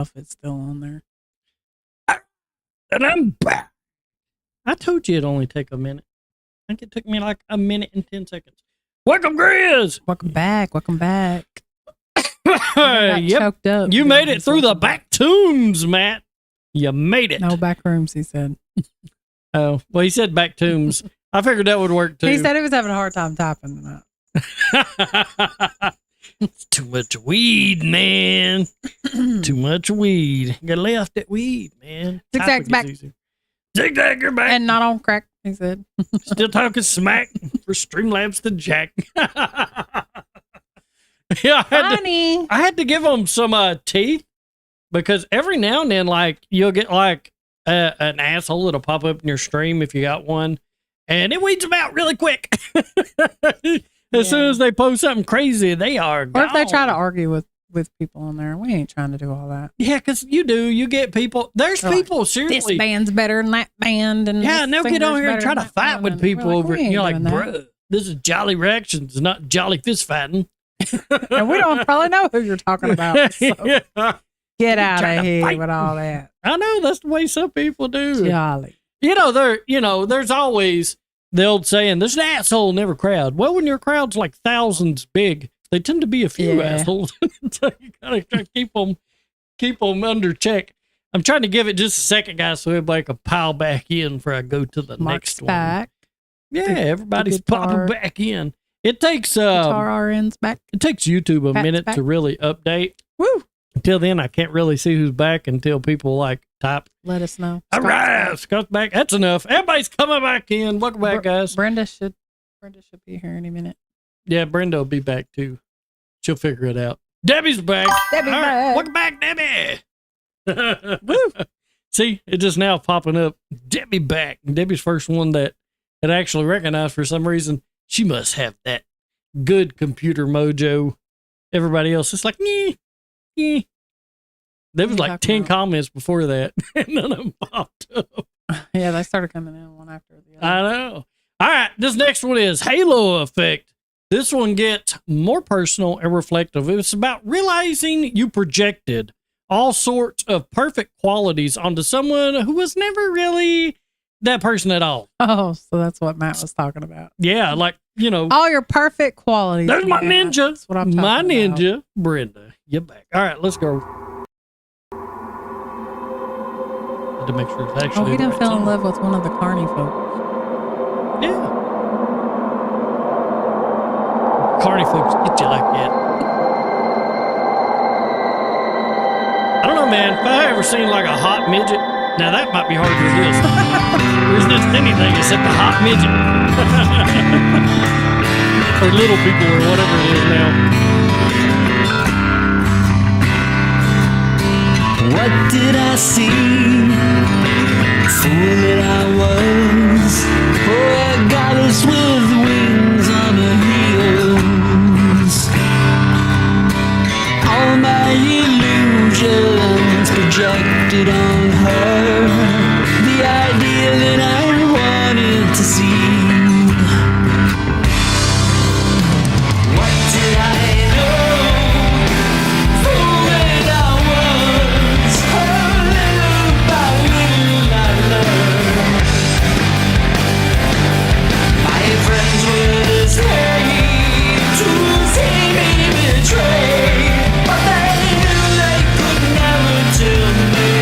if it's still on there. And I'm back. I told you it'd only take a minute. I think it took me like a minute and 10 seconds. Welcome, Grizz. Welcome back. Yep. Choked up. You made it through the back tombs, Matt. You made it. No back rooms, he said. Oh, well, he said back tombs. I figured that would work too. He said he was having a hard time typing that. It's too much weed, man. Too much weed. You gotta lay off that weed, man. Zigzag's back. Zigzag, you're back. And not on crack, he said. Still talking smack for Streamlabs to Jack. Yeah, I had to give them some teeth because every now and then, like, you'll get like an asshole that'll pop up in your stream if you got one, and it weeds them out really quick. As soon as they post something crazy, they are gone. Or if they try to argue with people on there, we ain't trying to do all that. Yeah, because you get people. There's people, like, seriously. This band's better than that band. And yeah, and they'll get on here and try to fight with people over it. You're like, bro, this is Jolly Reactions, not Jolly Fist Fighting. And we don't probably know who you're talking about. So Yeah. get out of here with all that. I know that's the way some people do. Jolly. There's always the old saying, there's an asshole in every crowd. Well, when your crowd's like thousands big, they tend to be a few assholes. So you gotta try to keep them under check. I'm trying to give it just a second, guys, so everybody can pile back in before I go to the next back. one. Yeah, everybody's popping back in. It takes Guitar RN's back. It takes YouTube a minute to really update. Woo! Until then, I can't really see who's back until people like type. Let us know. All right, Scott's back. That's enough. Everybody's coming back in. Welcome back, guys. Brenda should be here any minute. Yeah, Brenda will be back too. She'll figure it out. Debbie's back. Debbie's back. Welcome back, Debbie. Woo! See, it just now popping up. Debbie back. Debbie's first one that actually recognized for some reason. She must have that good computer mojo. Everybody else is like, There was like 10 comments before that. And none of them popped up. Yeah, they started coming in one after the other. I know. All right, this next one is Halo Effect. This one gets more personal and reflective. It's about realizing you projected all sorts of perfect qualities onto someone who was never really that person at all. Oh, so that's what Matt was talking about. Yeah, like, all your perfect qualities. There's my ninja. That's what I'm talking about. Ninja, Brenda. You're back. All right, let's go. Had to make sure it's actually. Oh, he didn't fall in love with one of the Carney folks. Yeah. Carney folks get you like that. I don't know, man. If I ever seen like a hot midget, now that might be hard to resist. There's just anything except a hot midget. Or little people or whatever it is now. What did I see? Fool that I was. Oh, a goddess with wings on her heels. All my illusions projected on her. The idea that I wanted to see. What did I know? Fool that I was. Oh, little by little I learned. My friends were as ready to see me betray, but they knew they could never tell me.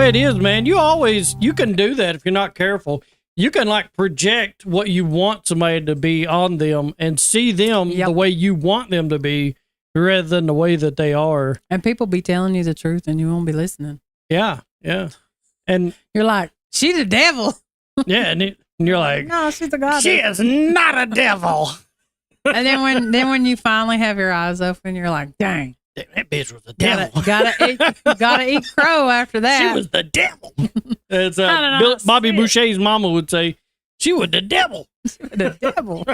it is, man. You can do that if you're not careful. You can like project what you want somebody to be on them and see them the way you want them to be rather than the way that they are. And people be telling you the truth and you won't be listening. Yeah. Yeah. And you're like, she's the devil. Yeah. And you're like, no, she's a goddess. She is not a devil. And then when you finally have your eyes open, you're like, dang. That bitch was the devil. Gotta eat crow after that. She was the devil. It's Bobby Boucher's mama would say, she was the devil. The devil.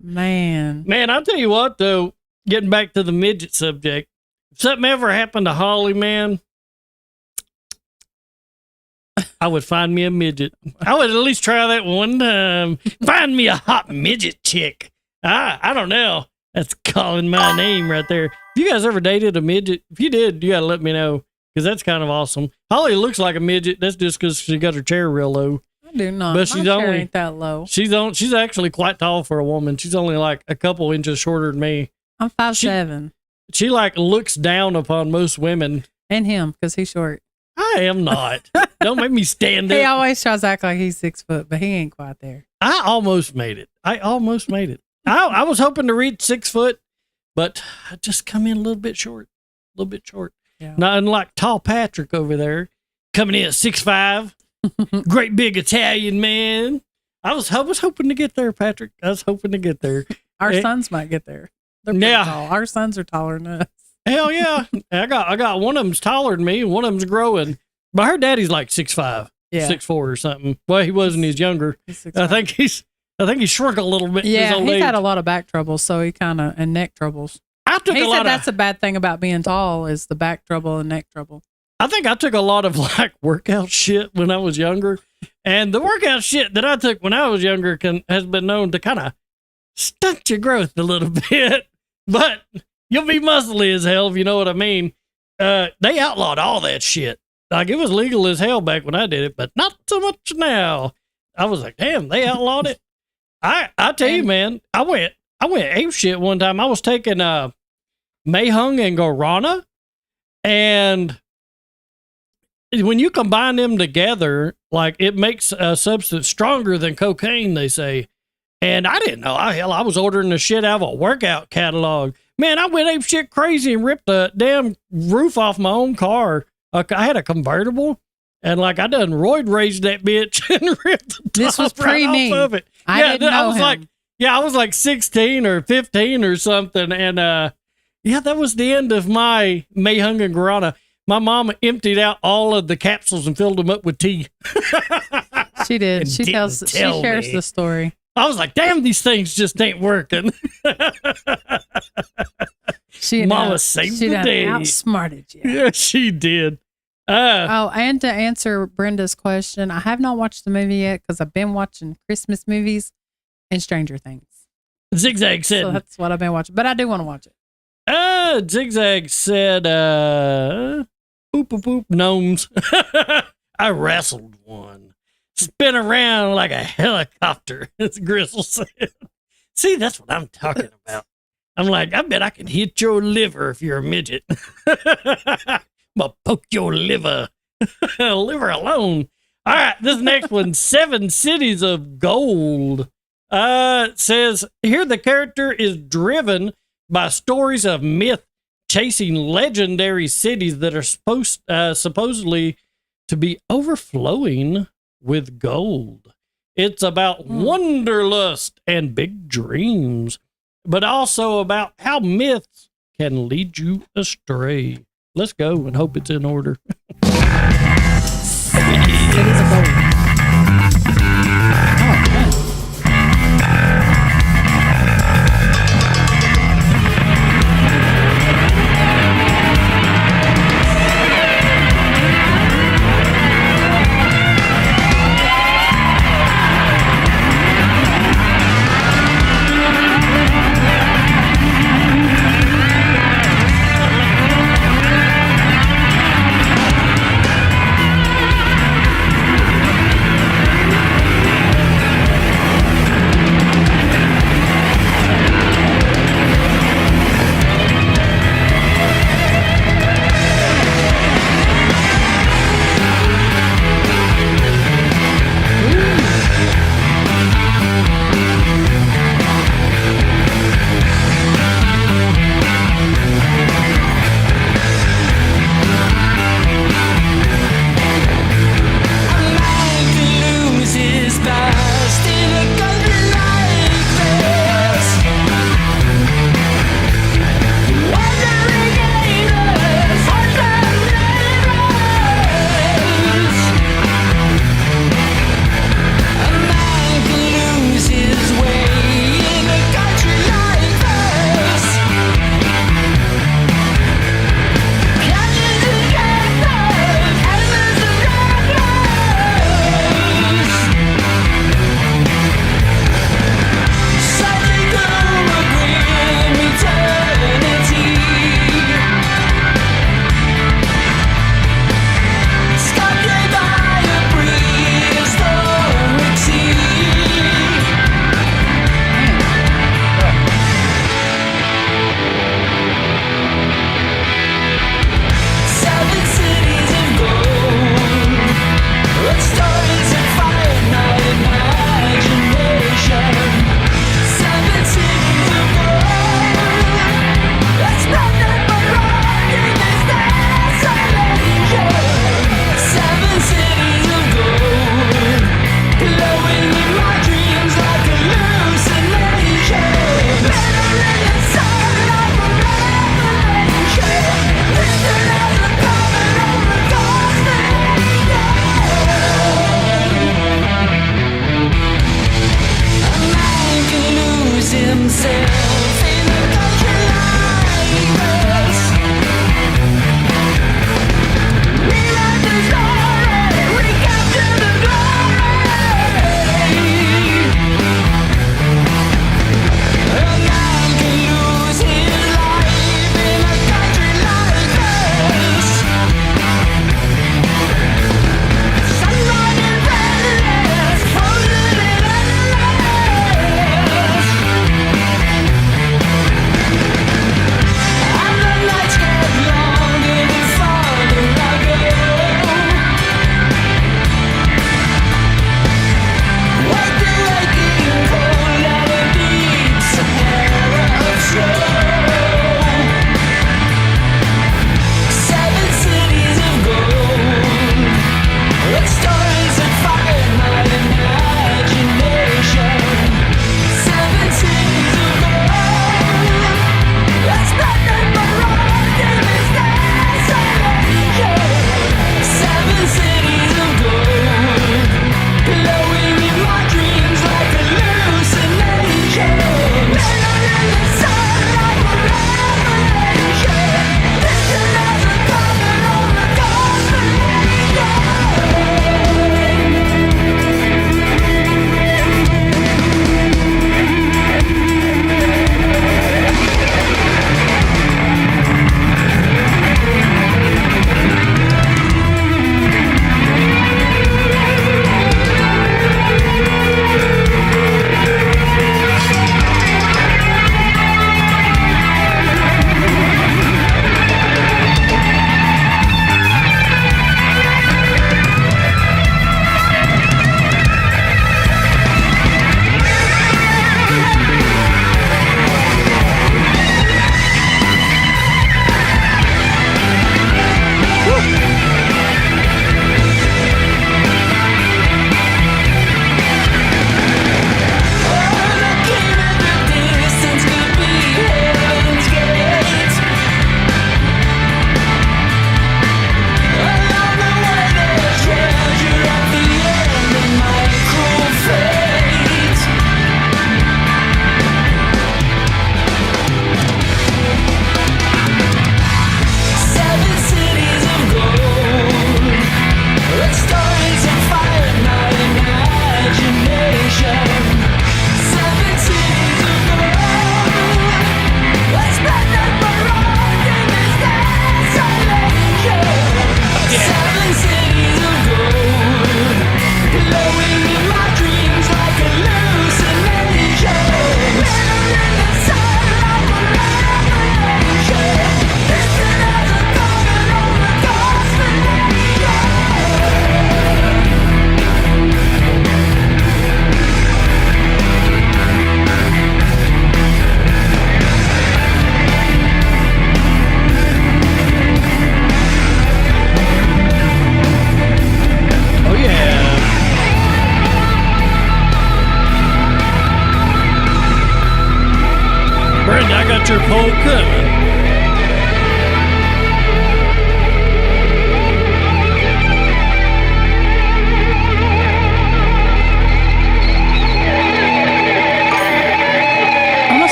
Man, I'll tell you what, though, getting back to the midget subject, if something ever happened to Holly, man, I would find me a midget. I would at least try that one time. Find me a hot midget chick. I don't know. That's calling my name right there. Have you guys ever dated a midget? If you did, you got to let me know because that's kind of awesome. Holly looks like a midget. That's just because she got her chair real low. I do not. But she's chair ain't that low. She's actually quite tall for a woman. She's only like a couple inches shorter than me. I'm 5'7". She like looks down upon most women. And him because he's short. I am not. Don't make me stand up. He always tries to act like he's 6 foot, but he ain't quite there. I almost made it. I was hoping to reach 6 foot, but I just come in a little bit short. Yeah. Not unlike tall Patrick over there, coming in at 6'5", great big Italian man. I was hoping to get there, Patrick. I was hoping to get there. Our sons might get there. They're pretty tall. Our sons are taller than us. Hell yeah. I got one of them's taller than me and one of them's growing. But her daddy's like 6'5", 6'4" or something. Well, he was when he was younger. I think he shrunk a little bit. Yeah, in his old he's age. had a lot of back troubles, so he and neck troubles. He said that's a bad thing about being tall is the back trouble and neck trouble. I think I took a lot of like workout shit when I was younger, and the workout shit that I took when I was younger has been known to kind of stunt your growth a little bit. But you'll be muscly as hell if you know what I mean. They outlawed all that shit. Like it was legal as hell back when I did it, but not so much now. I was like, damn, they outlawed it. I tell you, man, I went ape shit one time. I was taking Mayhung and Guarana, and when you combine them together, like it makes a substance stronger than cocaine, they say. And I didn't know. I was ordering the shit out of a workout catalog. Man, I went ape shit crazy and ripped the damn roof off my own car. I had a convertible, and like I done roid raged that bitch and ripped the top this was pre right me. off of it. I didn't know him. I was like 16 or 15 or something, and that was the end of my Mayhung and Guarana. My mom emptied out all of the capsules and filled them up with tea. She did. She shares the story. I was like, damn, these things just ain't working. Mama saved the day. Outsmarted you. Yeah, she did. And to answer Brenda's question, I have not watched the movie yet because I've been watching Christmas movies and Stranger Things. Zigzag said. So that's what I've been watching, but I do want to watch it. Zigzag said, boop, boop, boop, gnomes. I wrestled one. Spin around like a helicopter, as Gristle said. See, that's what I'm talking about. I'm like, I bet I can hit your liver if you're a midget. I'm gonna poke your liver. Liver alone. All right, this next one, 7 Cities of Gold. Says, here the character is driven by stories of myth chasing legendary cities that are supposedly to be overflowing with gold. It's about wanderlust and big dreams, but also about how myths can lead you astray. Let's go and hope it's in order. Cities of Gold.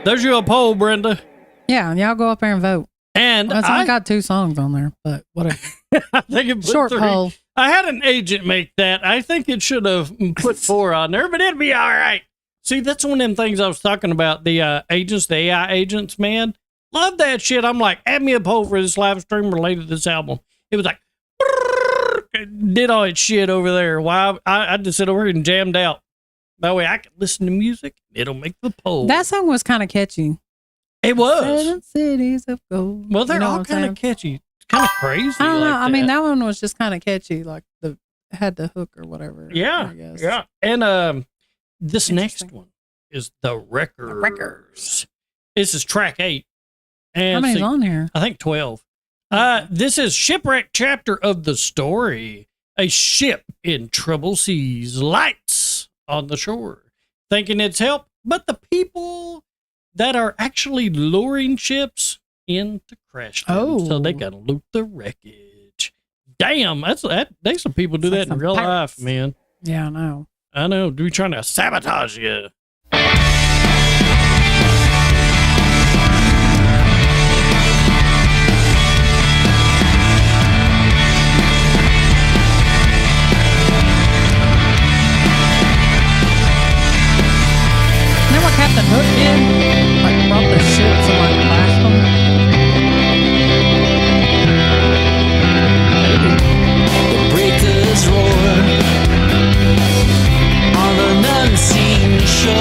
There's your poll, Brenda. Yeah, and y'all go up there and vote. And Well, it's only got 2 songs on there, but whatever. I think it put Short 3. poll. I had an agent make that. I think it should have put 4 on there, but it'd be all right. See, that's one of them things I was talking about. The agents, the AI agents, man. Love that shit. I'm like, add me a poll for this live stream related to this album. It was like, did all its shit over there. Why? I just sit over here and jammed out. That way I can listen to music. It'll make the poll. That song was kind of catchy. It was. 7 cities of gold. Well, they're You know all what I'm kind saying? of catchy. It's kind of crazy. I don't know. like I mean, that one was just kind of catchy. Like had the hook or whatever. Yeah. I guess. Yeah. And this next Interesting. one is The Wreckers. Wreckers. This is track 8. And How many's see, on here? I think 12. Okay. This is Shipwreck chapter of the story. A ship in troubled seas, lights on the shore, thinking it's help, but the people that are actually luring ships in to crash them. So they Oh. gotta loot the wreckage. Damn, there's some people do It's like that in some real pirates. life, man. Yeah, I know. I know. Do we trying to sabotage you? Remember what Captain Hook did? Like brought the ships and like flashed them. The breakers roar on an unseen shore.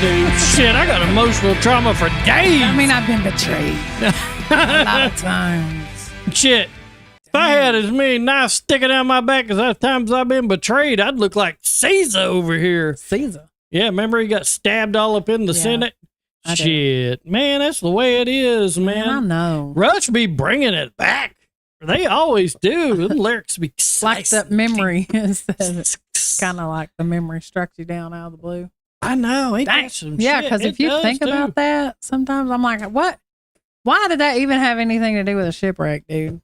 dude. Shit, I got emotional trauma for days. I mean, I've been betrayed a lot of times. Shit. If I had as many knives sticking down my back as the times I've been betrayed, I'd look like Caesar over here. Caesar. Yeah, remember he got stabbed all up in the Senate? Shit. Man, that's the way it is, man. I know. Rush be bringing it back. They always do. The lyrics be Like the memory. Kind of like the memory struck you down out of the blue. I know. Ain't that some Yeah, shit? because if It you does, think too. about that, sometimes I'm like, what? Why did that even have anything to do with a shipwreck, dude?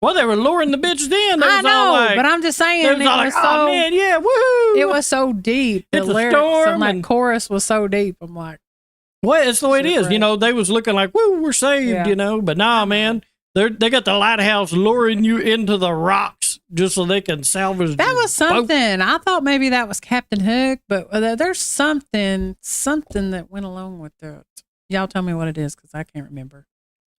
Well, they were luring the bitches in. They I was know, all like, but I'm just saying, they it was all like, was oh, so, man, yeah, woohoo. it was so deep. The It's a lyrics storm and that and- chorus was so deep. I'm like, Well, it's the way it is. Shipwreck. You know, they was looking like, woo, we're saved, Yeah. you know. But nah, man, they got the lighthouse luring you into the rocks just so they can salvage that your was boat. something. I thought maybe that was Captain Hook, but there's something that went along with that. Y'all tell me what it is, because I can't remember.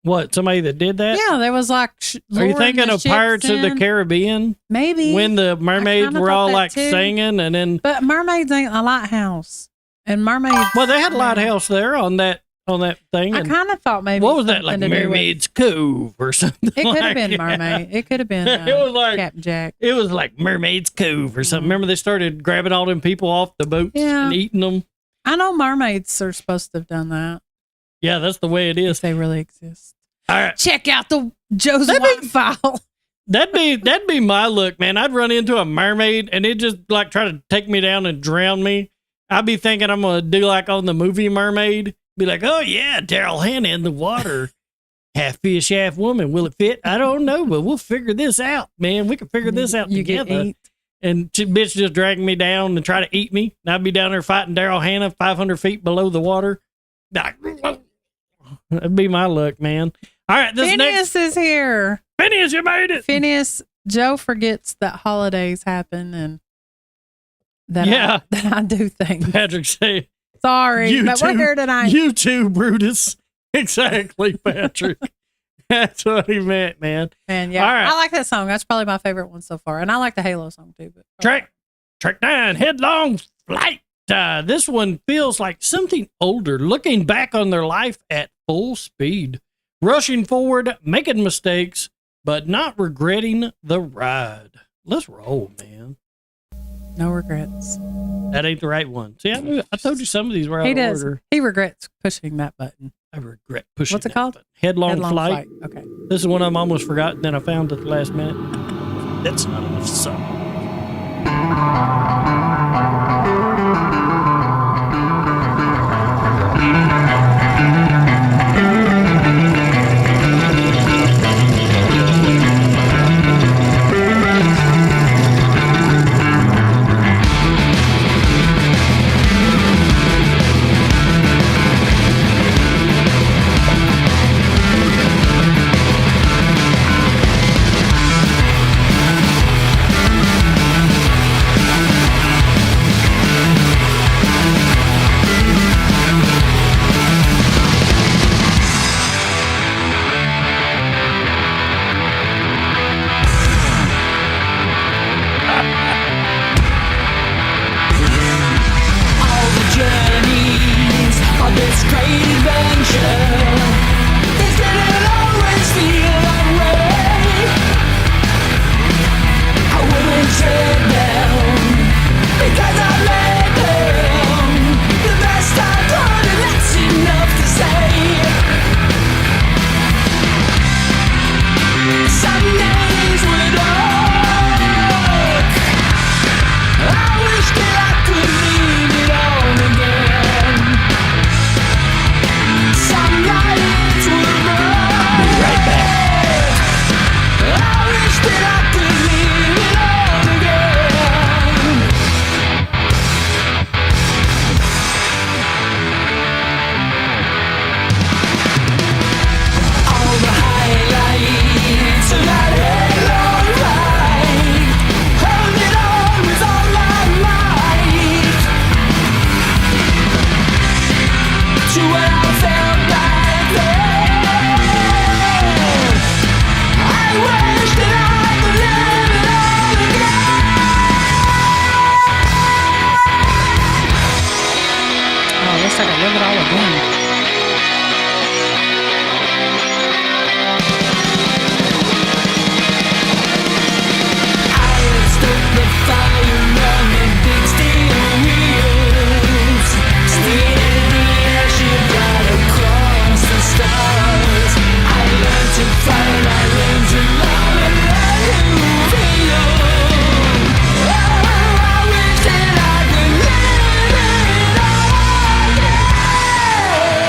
What, somebody that did that? Yeah, there was like. Are you luring thinking the of Pirates ships of the in. Caribbean? Maybe. When the mermaids kinda were thought all that like too. singing and then, But mermaids ain't a lighthouse, and mermaids. well, they had a lighthouse there on that thing. I And kind of thought maybe. what was that, like something to do with- Mermaid's Cove or something? It could have like been that? mermaid. It could have been It was like- Captain Jack. It was like Mermaid's Cove or something. Remember they started grabbing all them people off the boats Yeah. and eating them? I know mermaids are supposed to have done that. Yeah, that's the way it If is. they really exist. All right. Check out the Joe's That'd White be- File. That'd be my look, man. I'd run into a mermaid and it just like try to take me down and drown me. I'd be thinking I'm gonna do like on the movie Mermaid. Be like, oh yeah, Daryl Hannah in the water. Half fish, half woman. Will it fit? I don't know, but we'll figure this out, man. We can figure this out You together. get eat. And bitch just dragging me down and try to eat me. And I'd be down there fighting Daryl Hannah 500 feet below the water. That'd be my luck, man. All right, this next. Phineas is here. Phineas, you made it. Phineas, Joe forgets that holidays happen and that, Yeah. that I do things. Patrick say, Sorry, You but we're too. here tonight. you too, Brutus. Exactly, Patrick. That's what he meant, man. And yeah, All right. I like that song. That's probably my favorite one so far. And I like the Halo song too. But Track 9, Headlong Flight. This one feels like something older, looking back on their life at full speed, rushing forward, making mistakes, but not regretting the ride. Let's roll, man. no regrets. That ain't the right one. See, I told you some of these were out He of does. order. He regrets pushing that button. I regret pushing. What's it that called? button. Headlong, Headlong Flight. Okay. This is one of them I almost forgot, and then I found at the last minute. That's not enough song. All the journeys of this great adventure, this didn't always feel that way. I wouldn't trade them because I made them the best I could, and that's enough to say. Some days were dark. I wish that I could leave it on again. Some nights were bright. Be right back. I wish that I could leave it on again. All the highlights of that headlong ride, held it on with all my might. To what I felt back then, I wish that I could live it all again. Oh, this like I love it all again. The fire on the big steel wheels, stealing the airship right across the stars. I learned to fight, I learned to love and learn to feel. Oh, I wish that I could live it all again.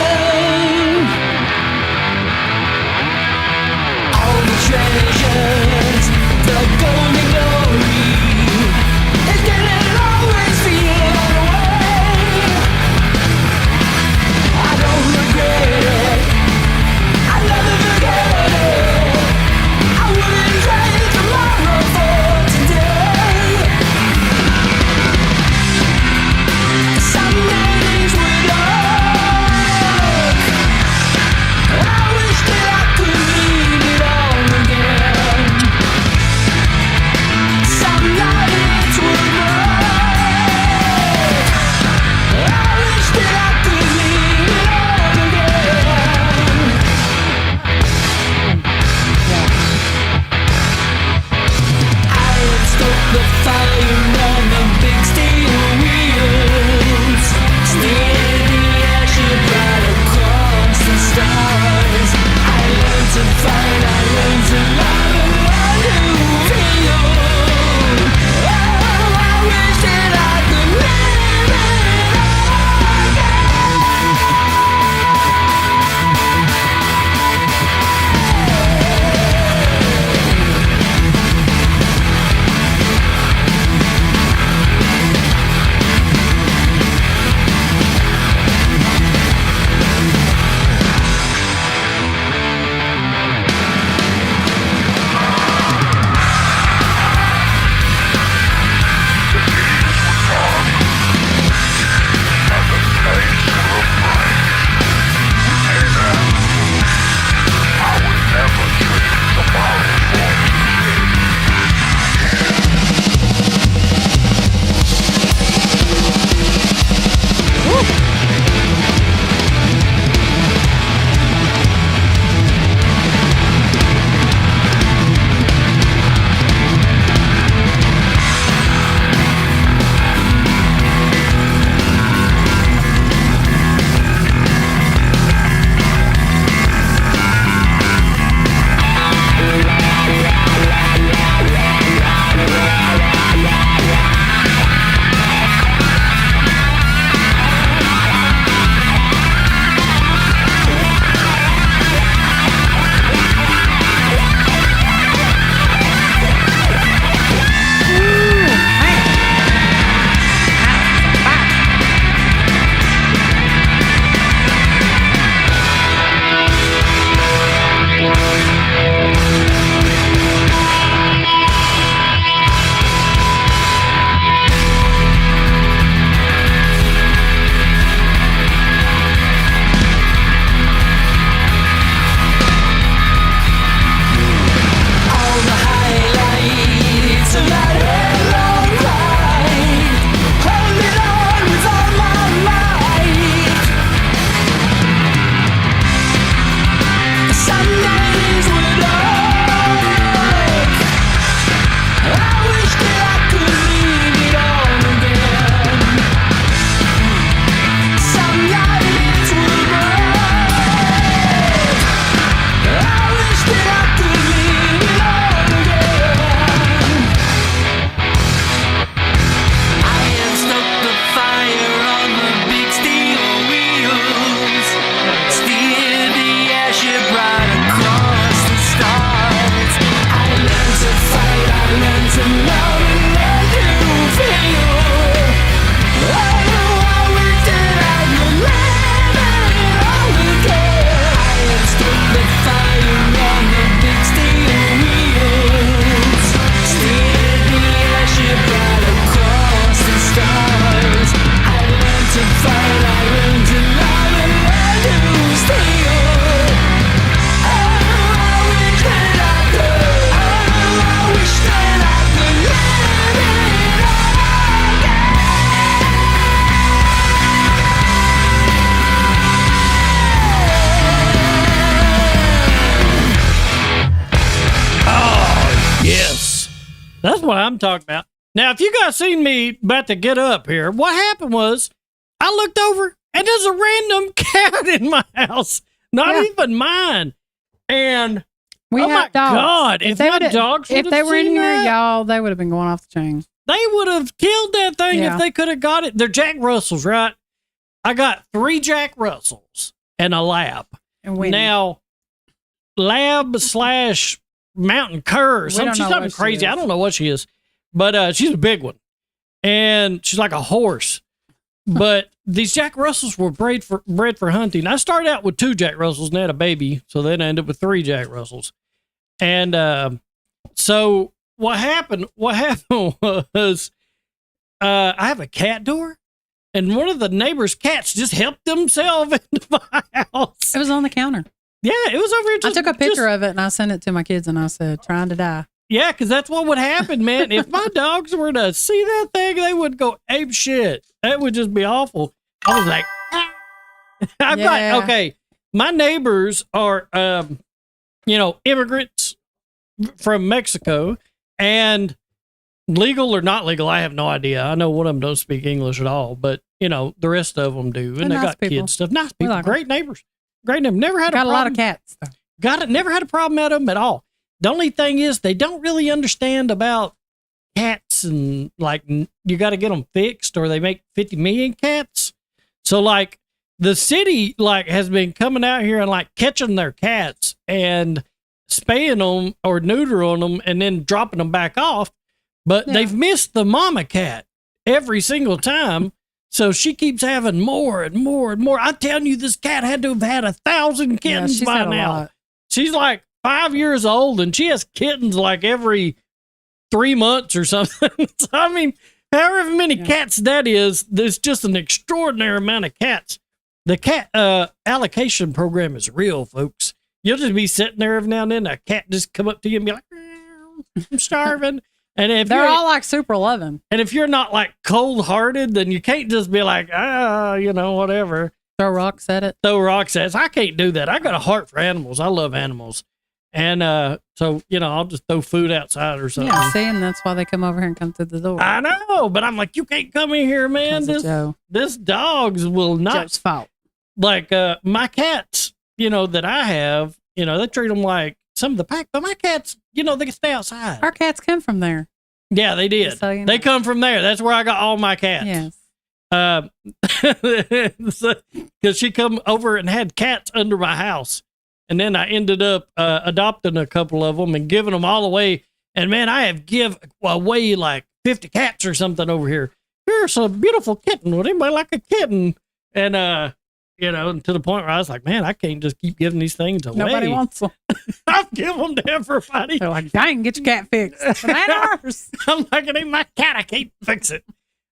what I'm talking about. Now, if you guys seen me about to get up here, what happened was I looked over and there's a random cat in my house, not even mine. And we oh my have dogs. God, if my dogs if they were in seen here, that, y'all, they would have been going off the chain. they would have killed that thing if they could have got it. They're Jack Russells, right? I got 3 Jack Russells and a lab. And now, lab / mountain cur or something. She's something crazy. I don't know what she is, but she's a big one, and she's like a horse. But these Jack Russells were bred for hunting. I started out with 2 Jack Russells and had a baby, so then I ended up with 3 Jack Russells. And so what happened? What happened was I have a cat door. And one of the neighbor's cats just helped themselves into my house. It was on the counter. Yeah, it was over here. I took a picture of it and I sent it to my kids and I said, trying to die. Yeah, because that's what would happen, man. If my dogs were to see that thing, they would go ape shit. That would just be awful. I was like, okay, my neighbors are, immigrants from Mexico, and legal or not legal, I have no idea. I know one of them don't speak English at all, but the rest of them do, and they nice got people. kids stuff. Nice people, like great neighbors, great neighbors. Never had got a lot of cats. Though. Never had a problem out of them at all. The only thing is they don't really understand about cats, and like you got to get them fixed, or they make 50 million cats. So like the city has been coming out here and catching their cats and spaying them or neutering them and then dropping them back off. But they've missed the mama cat every single time. So she keeps having more and more and more. I'm telling you, this cat had to have had 1,000 kittens by now. She's like 5 years old and she has kittens every 3 months or something. So, I mean, however many cats that is, there's just an extraordinary amount of cats. The cat allocation program is real, folks. You'll just be sitting there every now and then, a cat just come up to you and be like, I'm starving. And if they're all super loving. And if you're not cold hearted, then you can't just be like, whatever. Throw rocks at it. Throw rocks at it. I can't do that. I got a heart for animals. I love animals. And so, I'll just throw food outside or something. Yeah, see, and that's why they come over here and come through the door. I know, but I'm like, you can't come in here, man. This dogs will not. Joe's fault. My cats, that I have, they treat them like some of the pack, but my cats, they can stay outside. Our cats come from there. Yeah, they did. So they come from there. That's where I got all my cats. Yes. Because she come over and had cats under my house. And then I ended up adopting a couple of them and giving them all away. And man, I have give away 50 cats or something over here. Here's a beautiful kitten. Would anybody like a kitten? And, to the point where I was like, man, I can't just keep giving these things away. Nobody wants them. I'll give them to everybody. They're like, dang, get your cat fixed. It ain't ours. I'm like, it ain't my cat. I can't fix it.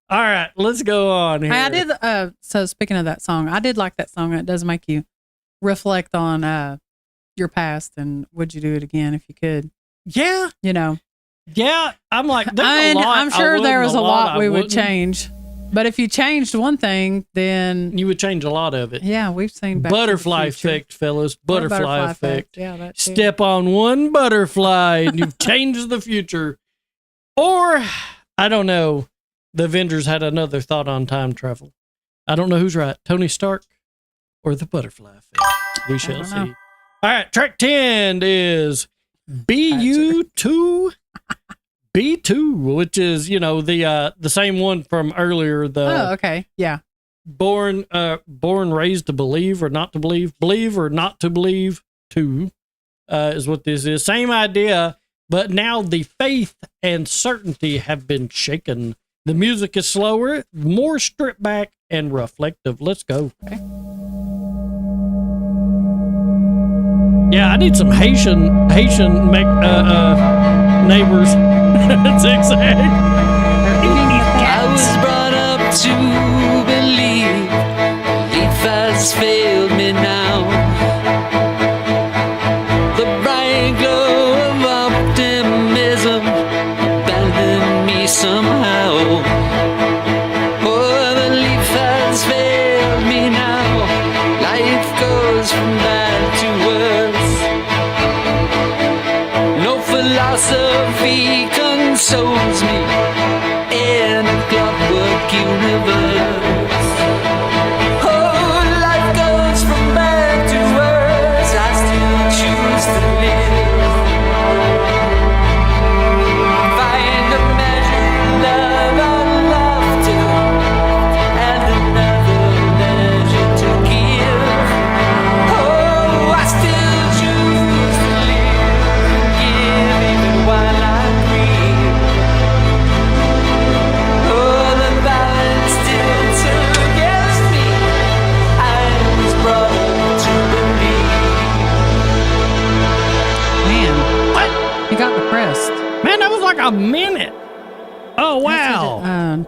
All right, let's go on here. Hey, I did, so speaking of that song, I did like that song. It does make you reflect on your past, and would you do it again if you could? Yeah. Yeah, I'm like, there's a lot. I'm sure there was a lot we would change. But if you changed one thing, then you would change a lot of it. Yeah, we've seen butterfly effect, fellas. Butterfly effect. Yeah, that too. Step on one butterfly and you've changed the future. Or I don't know. The Avengers had another thought on time travel. I don't know who's right, Tony Stark or the butterfly effect. We shall see. All right, track 10 is BU2. B2, which is, the same one from earlier. Okay. Yeah. Born, raised to believe or not to believe or not to believe 2, is what this is. Same idea, but now the faith and certainty have been shaken. The music is slower, more stripped back and reflective. Let's go. Okay. Yeah, I need some Haitian neighbors. Zigzag. I was brought up to believe belief has failed me now. The bright glow of optimism abandoned me somehow. Oh, belief has failed me now. Life goes from bad to worse. No philosophy concerns souls meet in a clockwork universe. Oh, life goes from bad to worse. I still choose to live. Find a measure of love and laughter, and another measure to give. Oh, I still choose to live, give even while I grieve. Oh, the balance tilts against me. I was brought up to believe. Man, What? you got depressed. Man, that was like a minute. Oh, wow.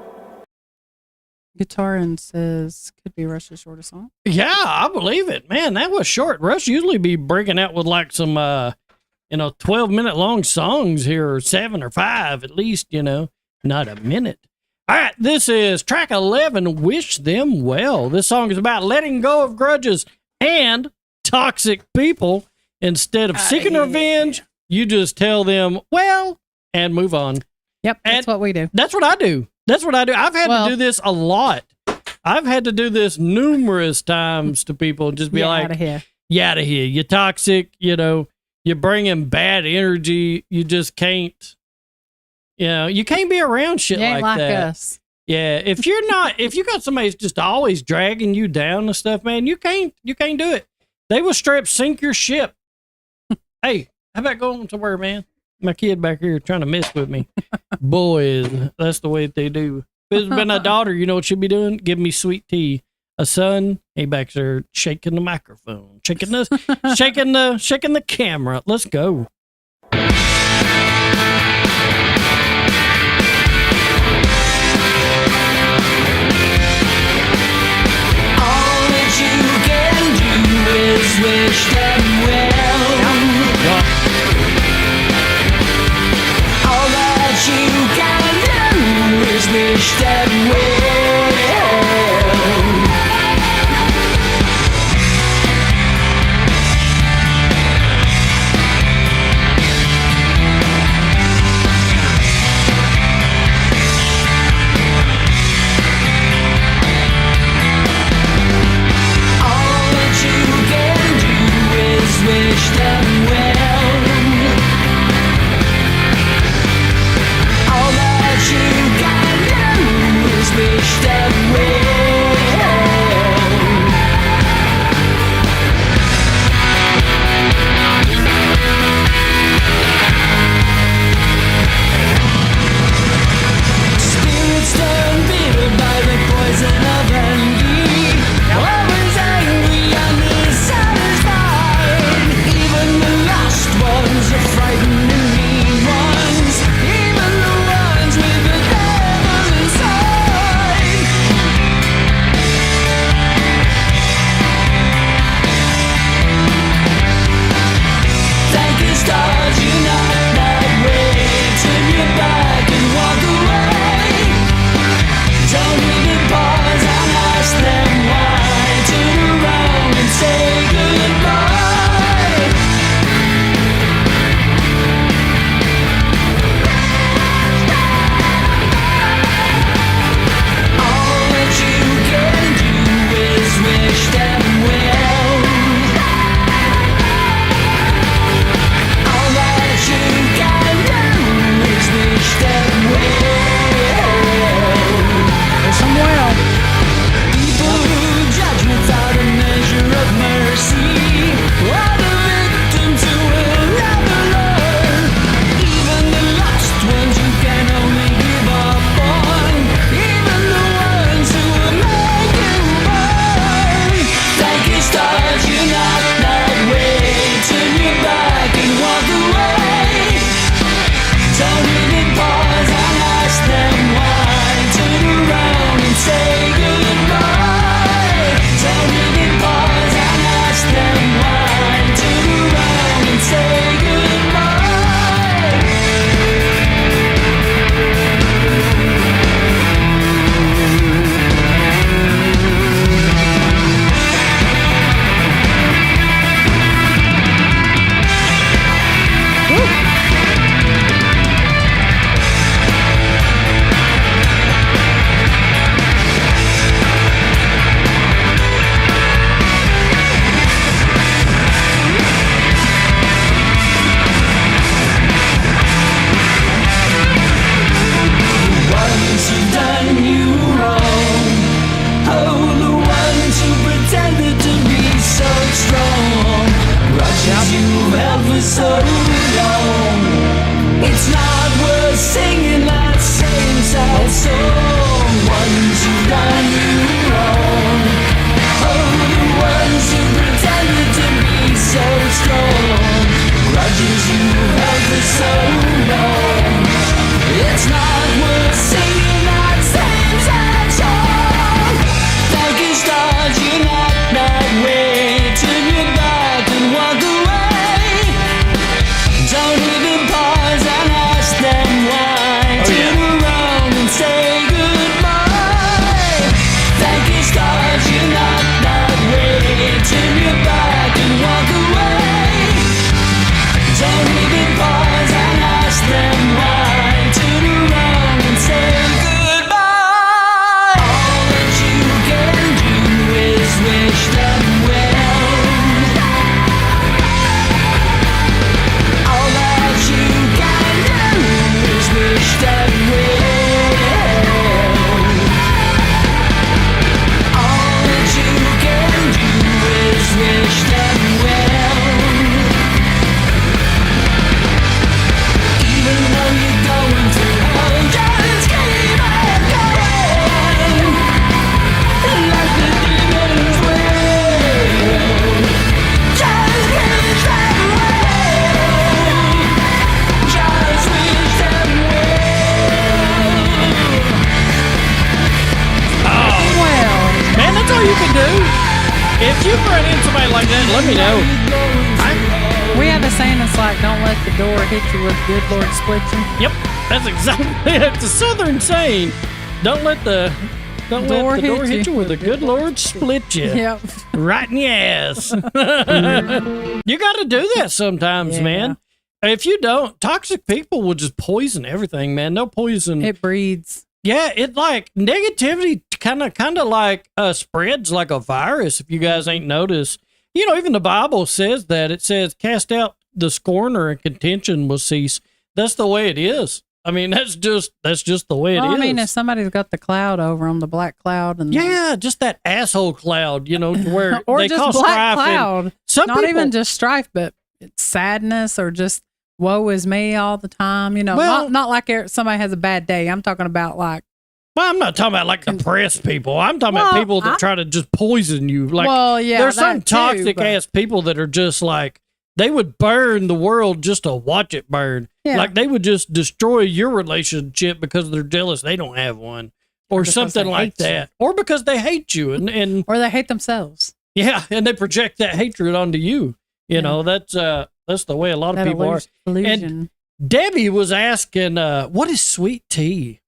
Guitar and says could be Rush's shortest song. Yeah, I believe it. Man, that was short. Rush usually be breaking out with like some, 12-minute long songs here, or 7 or 5 at least, not a minute. All right, this is track 11, Wish Them Well. This song is about letting go of grudges and toxic people. Instead of seeking revenge, you just tell them, well, and move on. Yep, that's And- what we do. That's what I do. I've had to do this a lot. I've had to do this numerous times to people and just be like, out of here. you out of here. You're toxic. You're bringing bad energy. You just can't, you can't be around shit You ain't like that. us. Yeah. If you got somebody who's just always dragging you down and stuff, man, you can't do it. They will straight up sink your ship. Hey, how about going somewhere, man? My kid back here trying to mess with me. Boys, that's the way they do. If it's been a daughter, you know what she'd be doing? Give me sweet tea. A son, he back there shaking the microphone, shaking the camera. Let's go. All that you can do is wish them well. All that you can do is wish them well. if you've run into somebody like that, let me know. We have a saying that's like, don't let the door hit you with good Lord split you. Yep, that's exactly it. It's a Southern saying. Don't let the door hit you with a good Lord split you. Yep. Right in the ass. You got to do that sometimes, man. If you don't, toxic people will just poison everything, man. They'll poison. It breeds. Yeah, it like negativity kind of like spreads like a virus. If you guys ain't noticed, you know, even the Bible says that. It says, "Cast out the scorner, and contention will cease." That's the way it is. I mean, that's just the way it is. I mean, if somebody's got the cloud over them, the black cloud, and just that asshole cloud, you know, where or they just call black strife. cloud. Some not people, even just strife, but it's sadness or just woe is me all the time. You know, not like somebody has a bad day. I'm talking about like. Well, I'm not talking about like depressed people. I'm talking about people that try to just poison you. Like, there's some toxic ass people that are just like, they would burn the world just to watch it burn. Yeah. Like they would just destroy your relationship because they're jealous they don't have one, or something like that, or because they hate you and or they hate themselves. Yeah, and they project that hatred onto you. You know, that's the way a lot of people are. And Debbie was asking, what is sweet tea?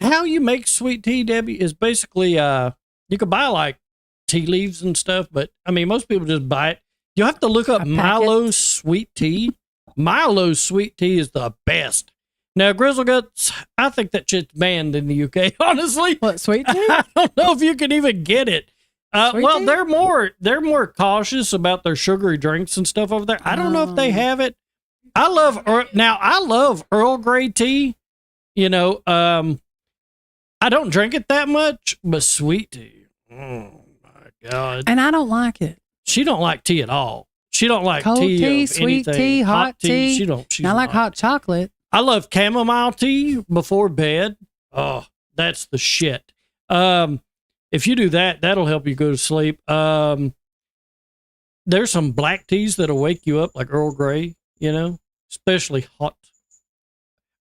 How you make sweet tea, Debbie, is basically you could buy like tea leaves and stuff, but I mean most people just buy it. You have to look up Milo's sweet tea. Milo's sweet tea is the best. Now, Grizzle Guts, I think that shit's banned in the UK. Honestly, what sweet tea? I don't know if you can even get it. Well, tea? they're more cautious about their sugary drinks and stuff over there. I don't know if they have it. I love Earl Grey tea. You know, I don't drink it that much, but sweet tea. Oh my God. And I don't like it. She don't like tea at all. She don't like cold tea, of sweet anything. tea, hot tea. She don't. I like hot chocolate. I love chamomile tea before bed. Oh, that's the shit. If you do that, that'll help you go to sleep. There's some black teas that'll wake you up, like Earl Grey. You know, especially hot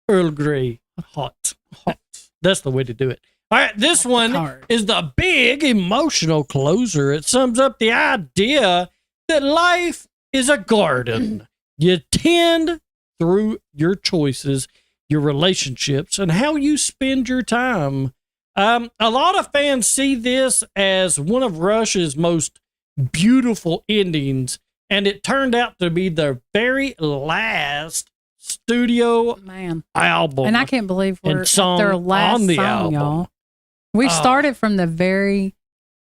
Earl Grey, hot. That's the way to do it. All right, this one is the big emotional closer. It sums up the idea that life is a garden. You tend through your choices, your relationships, and how you spend your time. A lot of fans see this as one of Rush's most beautiful endings, and it turned out to be the very last studio album. And I can't believe we're at song their last on the song, album. y'all. We started from the very,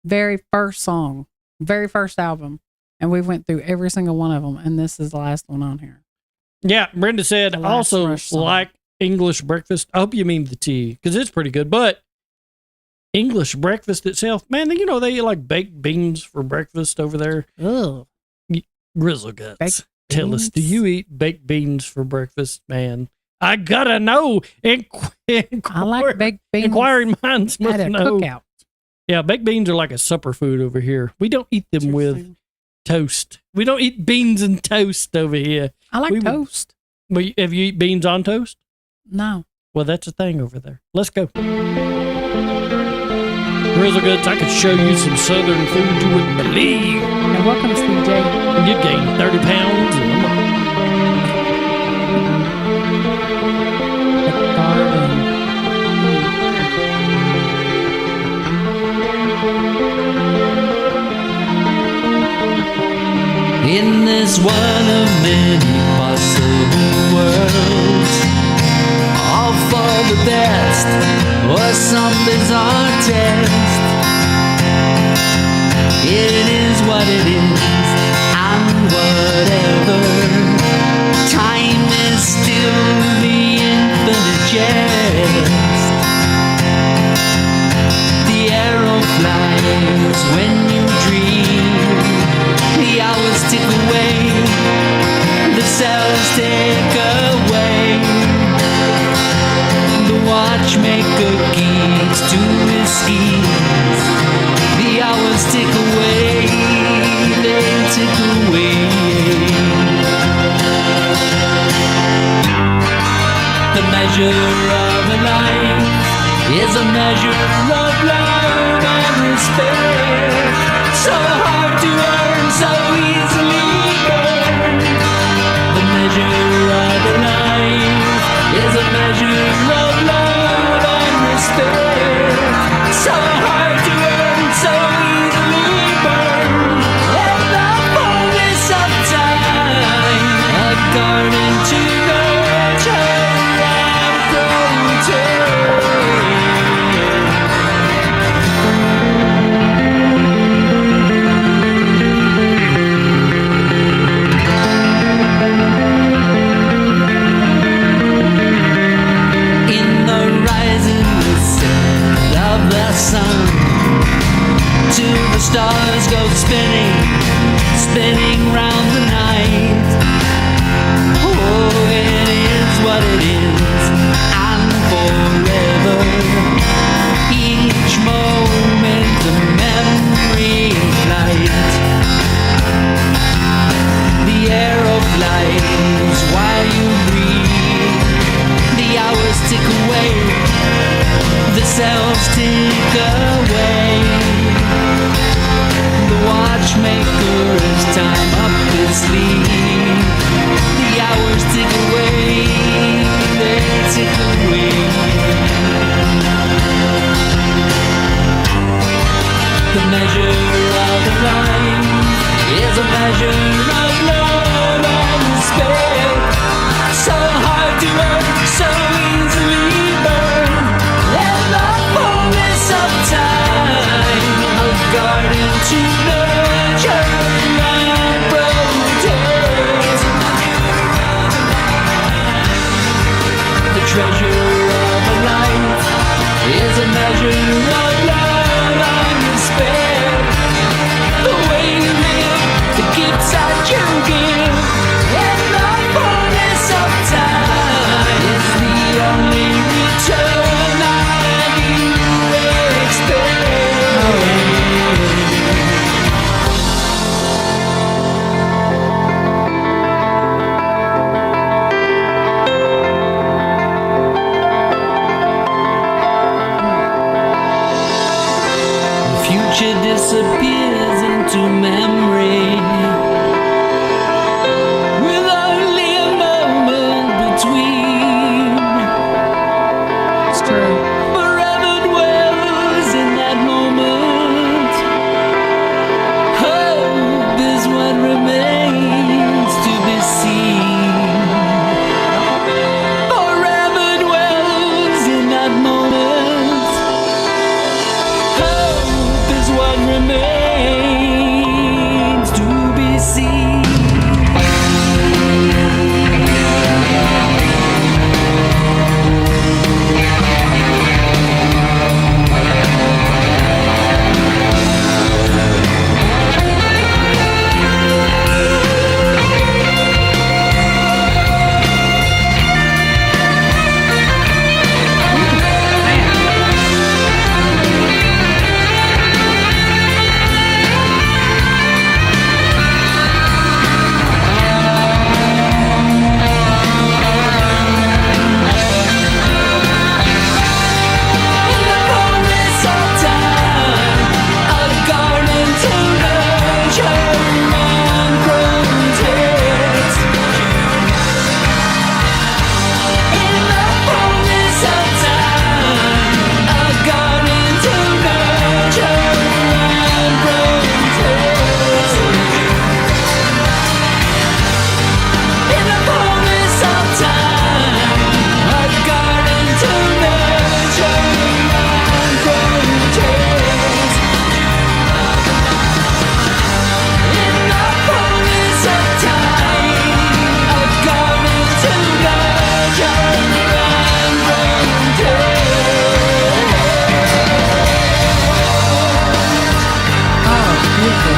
very first song, very first album, and we went through every single one of them, and this is the last one on here. Yeah, Brenda said also like English breakfast. I hope you mean the tea, because it's pretty good, but English breakfast itself, man, you know, they eat like baked beans for breakfast over there. Ugh. Grizzle Guts, tell us, do you eat baked beans for breakfast, man? I gotta know. I like baked beans. Inquiring minds must at a know. cookout. Yeah, baked beans are like a supper food over here. We don't eat them with toast. We don't eat beans and toast over here. I like toast. But have you eat beans on toast? No. Well, that's a thing over there. Let's go. Grizzle Guts, I could show you some southern food you wouldn't believe. And welcome, CJ. You'd gain 30 pounds and in this one of many possible worlds, all for the best or some bizarre test. It is what it is, and whatever. Time is still the infinite jest. The arrow flies when you dream. The hours tick away, the cells take away. The watchmaker keeps to his schemes. The hours tick away, they tick away. The measure of a life is a measure of love and respect. So hard to flame spinning round the night. Oh, it is what it is, and forever. Each moment a memory flight. The air of life while you breathe. The hours tick away, the cells tick away. The watchmaker has time up his sleeve. The hours tick away, they tick away. The measure of life is a measure of love and despair. So hard to earn, so easily burn. Let the fullness of time a garden to nurture and protect. The treasure of a life is a measure of love and despair. The way you live, the gifts that you give, and the fullness of time is the only return that you expect. The future disappears into memory, with only a moment between. It's true. Forever dwells in that moment. Hope is what remains to be seen. Forever dwells in that moment. Hope is what remains to be seen. In the fullness of time, a garden to nurture and protect. In the fullness of time, a garden to nurture and protect. In the fullness of time, a garden to nurture and protect. In the fullness of time, a garden to nurture and protect. Oh, beautiful.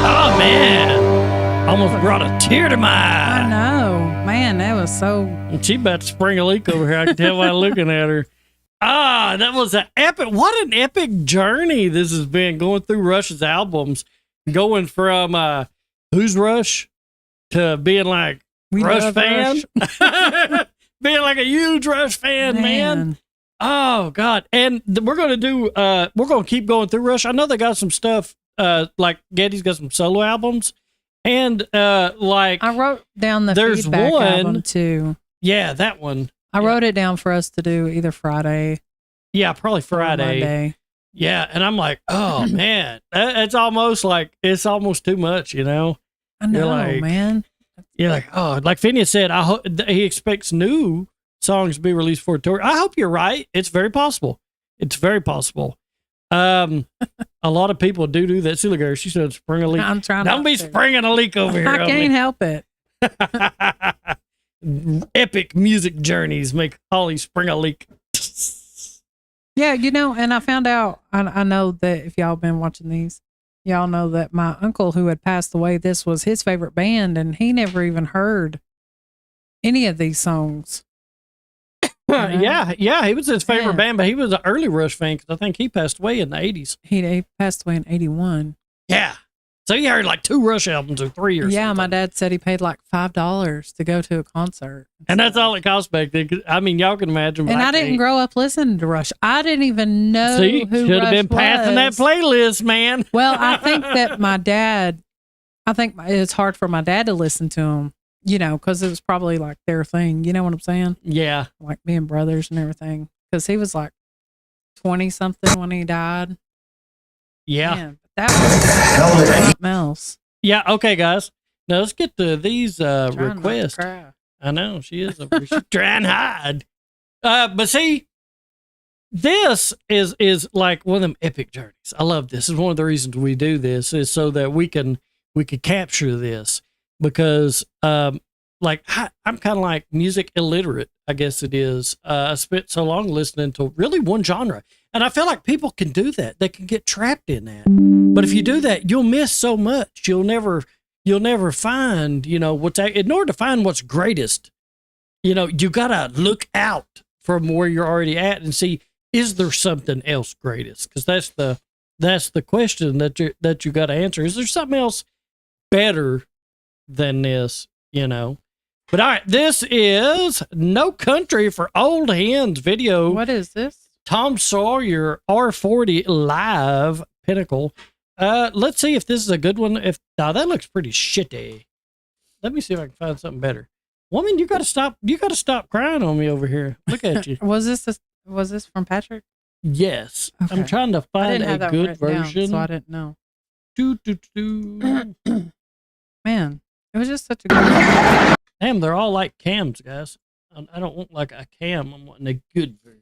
Oh, man. Almost brought a tear to my I eye. know. Man, that was so. And she about to spring a leak over here. I can tell by looking at her. Ah, that was an epic. What an epic journey this has been going through Rush's albums, going from who's Rush to being like We Rush love fan, being like a huge Rush fan, man. Oh God! And we're gonna keep going through Rush. I know they got some stuff. Like Getty's got some solo albums, and like I wrote down the there's feedback one album too. Yeah, that one. I wrote it down for us to do either Friday. Yeah, probably or Friday. Monday. Yeah, and I'm like, oh man, it's almost too much, you know. I know, like, man. You're like, oh, like Phineas said, I hope he expects new songs to be released for a tour. I hope you're right. It's very possible. It's very possible. A lot of people do that. See, look at her. She said, "Spring a leak." I'm trying. Don't be springing a leak over here. I can't help it. Epic music journeys make Holly spring a leak. Yeah, you know, and I found out. I know that if y'all been watching these, y'all know that my uncle who had passed away, this was his favorite band, and he never even heard any of these songs. Yeah, he was his favorite band, but he was an early Rush fan because I think he passed away in the 80s. He passed away in 81. Yeah. So he heard like 2 Rush albums or 3 or something. Yeah, my dad said he paid like $5 to go to a concert. And that's all it cost back then. I mean, y'all can imagine. And I didn't grow up listening to Rush. I didn't even know who should have been passing that playlist, man. Well, I think that it's hard for my dad to listen to him, you know, because it was probably like their thing. You know what I'm saying? Yeah. Like being brothers and everything. Because he was like 20 something when he died. Yeah. Man, that was something else. Yeah. Okay, guys. Now let's get to these requests. Not to cry. I know she is. She's trying hard. But see, this is like one of them epic journeys. I love this. This is one of the reasons we do this is so that we could capture this because, like I'm kind of like music illiterate. I guess it is. I spent so long listening to really one genre, and I feel like people can do that. They can get trapped in that. But if you do that, you'll miss so much. You'll never find, you know, in order to find what's greatest, you know, you got to look out from where you're already at and see, is there something else greatest? Because that's the question that you got to answer. Is there something else better than this, you know? But all right, this is No Country for Old Hens video. What is this? Tom Sawyer R40 live Pinnacle. Let's see if this is a good one. That looks pretty shitty. Let me see if I can find something better. Woman, you gotta stop crying on me over here. Look at you. Was this from Patrick? Yes. Okay. I'm trying to find a good version. Down, so I didn't know. Man, it was just such a good. Damn, they're all like cams, guys. I don't want like a cam. I'm wanting a good version.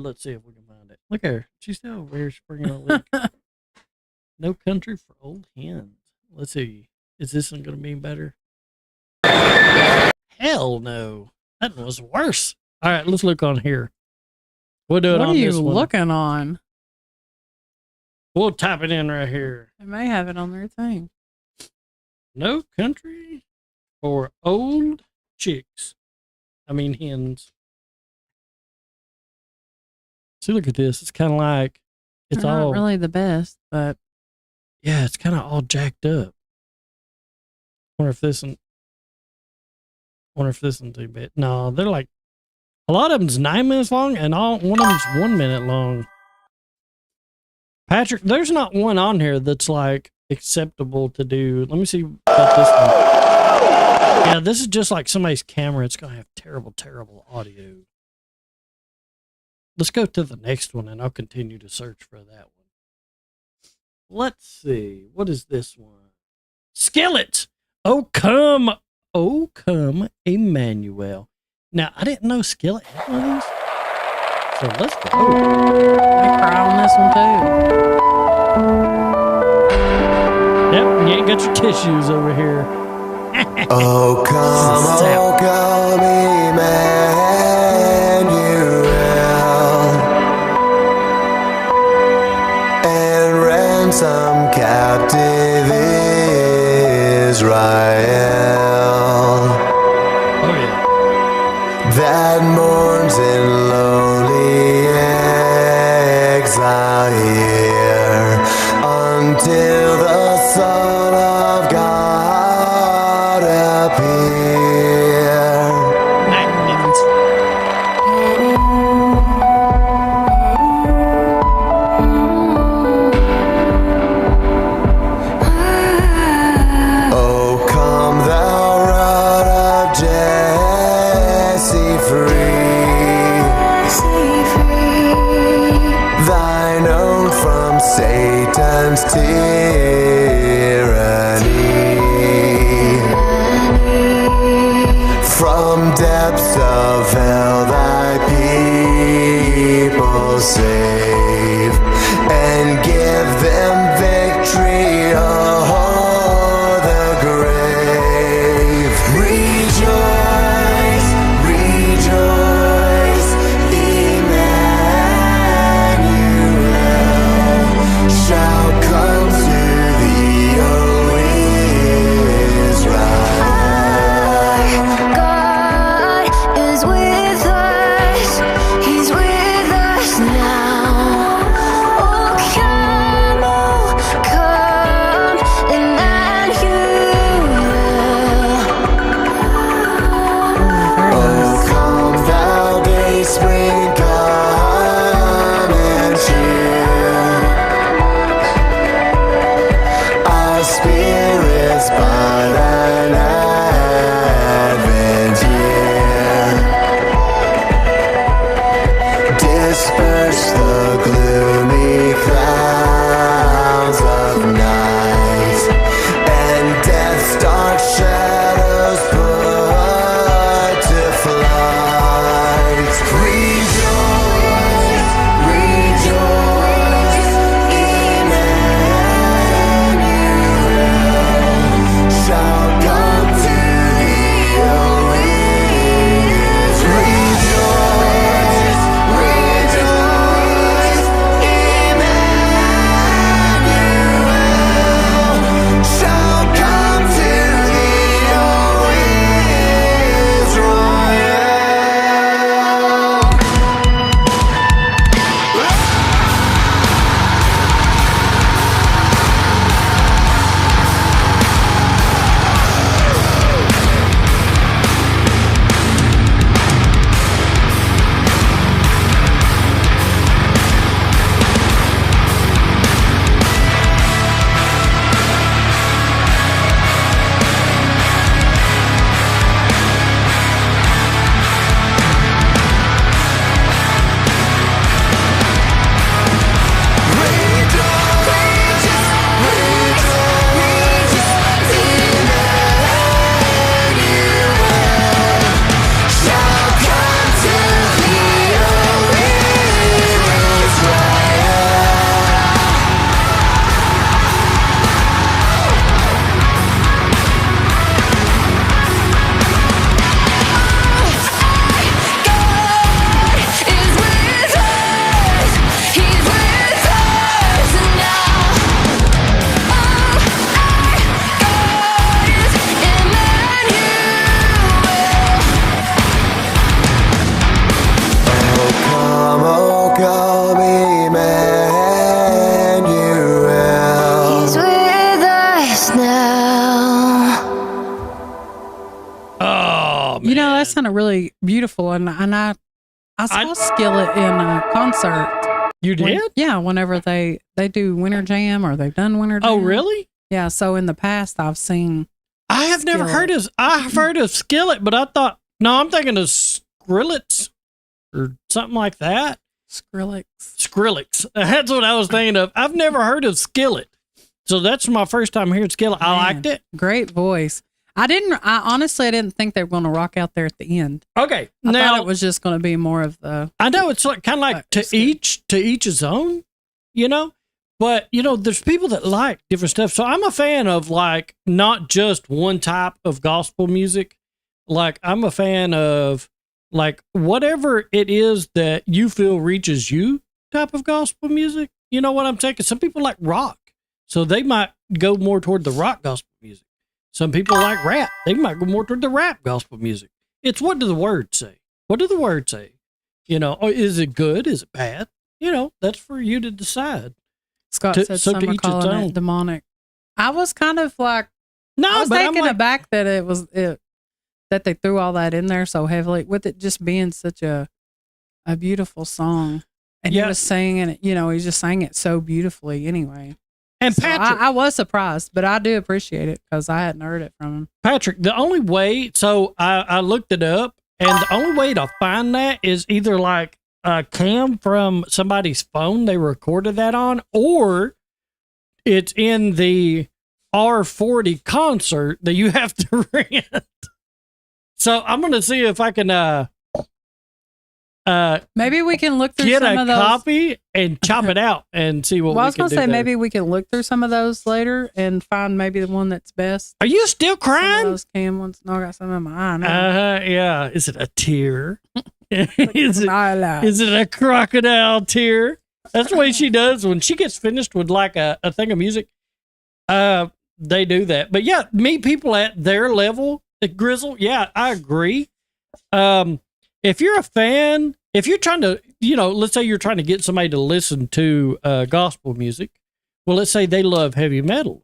Let's see if we can find it. Look at her. She's still over here springing a leak. No Country for Old Hens. Let's see. Is this one going to be better? Hell no. That was worse. All right, let's look on here. We'll do it on this one. What are you looking on? We'll type it in right here. They may have it on their thing. No Country for Old Chicks. I mean hens. See, look at this. It's kind of like it's They're all not really the best, but yeah, it's kind of all jacked up. Wonder if this one too bad. No, they're like a lot of them's 9 minutes long, and one of them's 1 minute long. Patrick, there's not one on here that's like acceptable to do. Let me see about this one. Yeah, this is just like somebody's camera. It's gonna have terrible audio. Let's go to the next one, and I'll continue to search for that one. Let's see. What is this one? Skillet. Oh, come, Emmanuel. Now, I didn't know Skillet had one of these. So let's go. I cry on this one too. Yep, you ain't got your tissues over here. Oh, come, Emmanuel, and ransom captive Israel. Oh, yeah. That mourns in lonely exile here until the Son of tyranny. From depths of hell thy people save, and give them victory o'er the grave. Rejoice, rejoice, Emmanuel shall come to thee, O Israel. God is with us. He's with us now. Oh, come, Emmanuel. Oh, come thou day spring, come and cheer our spirits by thine advent here. Disperse the gloomy clouds of night, and death's dark shadows put to flight. Rejoice, rejoice, Emmanuel shall come to thee, O Israel. Rejoice, rejoice, Emmanuel shall come to thee, O come, Emmanuel. He's with us now. Oh, man. You know, that sounded really beautiful, and I saw Skillet in a concert. You did? Yeah, whenever they do Winter Jam or they've done Winter Jam. Oh, really? Yeah. So in the past, I've seen. I have never heard of. I've heard of Skillet, but I thought I'm thinking of Skrillex or something like that. Skrillex. That's what I was thinking of. I've never heard of Skillet, so that's my first time hearing Skillet. I liked it. Great voice. I honestly didn't think they were going to rock out there at the end. Okay, I now thought it was just going to be more of the. I know it's like kind of like to each his own, you know. But you know, there's people that like different stuff. So I'm a fan of like not just one type of gospel music. Like I'm a fan of like whatever it is that you feel reaches you type of gospel music. You know what I'm saying? 'Cause some people like rock, so they might go more toward the rock gospel music. Some people like rap. They might go more toward the rap gospel music. It's what do the words say? What do the words say? You know, or is it good? Is it bad? You know, that's for you to decide. Scott said some are calling it demonic. I was kind of like, I was taken aback that that they threw all that in there so heavily with it just being such a beautiful song. And he was singing it, you know, he just sang it so beautifully anyway. And so Patrick, I was surprised, but I do appreciate it because I hadn't heard it from him. Patrick, the only way, so I looked it up, and the only way to find that is either like a cam from somebody's phone they recorded that on, or it's in the R40 concert that you have to rent. So I'm going to see if I can maybe we can look through get some a of those. copy and chop it out and see what Well, I we was can going do to say there. maybe we can look through some of those later and find maybe the one that's best. Are you still Some of crying? those cam ones. No, I got some in my eye now. Yeah. Is it a tear? is Eyelash. it a crocodile tear? That's the way she does when she gets finished with like a thing of music. They do that. But yeah, meet people at their level at Grizzle. Yeah, I agree. If you're a fan, if you're trying to, let's say you're trying to get somebody to listen to gospel music. Well, let's say they love heavy metal.